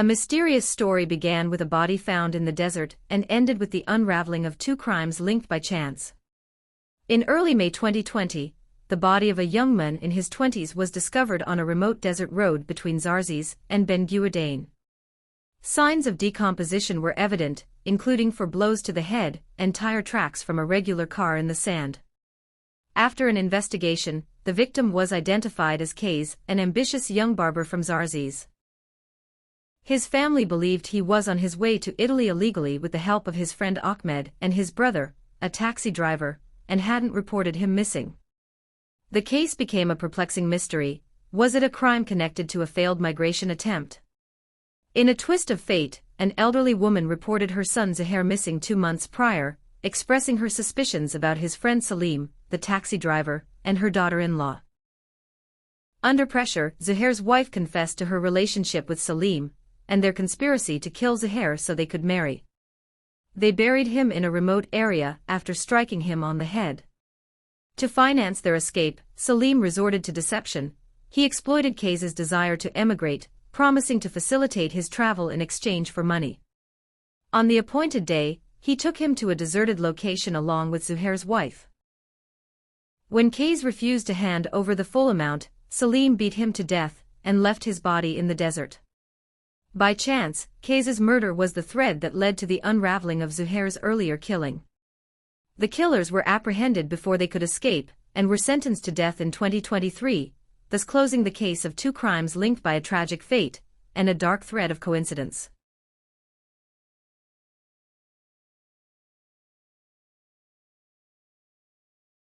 A mysterious story began with a body found in the desert and ended with the unraveling of two crimes linked by chance. In early May 2020, the body of a young man in his 20s was discovered on a remote desert road between Zarzis and Ben Gueoudain. Signs of decomposition were evident, including blows to the head and tire tracks from a regular car in the sand. After an investigation, the victim was identified as Kays, an ambitious young barber from Zarzis. His family believed he was on his way to Italy illegally with the help of his friend Ahmed and his brother, a taxi driver, and hadn't reported him missing. The case became a perplexing mystery. Was it a crime connected to a failed migration attempt? In a twist of fate, an elderly woman reported her son Zaher missing 2 months prior, expressing her suspicions about his friend Salim, the taxi driver, and her daughter-in-law. Under pressure, Zaher's wife confessed to her relationship with Salim, and their conspiracy to kill Zaher so they could marry. They buried him in a remote area after striking him on the head. To finance their escape, Salim resorted to deception. He exploited Kays's desire to emigrate, promising to facilitate his travel in exchange for money. On the appointed day, he took him to a deserted location along with Zaher's wife. When Kays refused to hand over the full amount, Salim beat him to death and left his body in the desert. By chance, Kays's murder was the thread that led to the unraveling of Zaher's earlier killing. The killers were apprehended before they could escape, and were sentenced to death in 2023, thus closing the case of two crimes linked by a tragic fate and a dark thread of coincidence.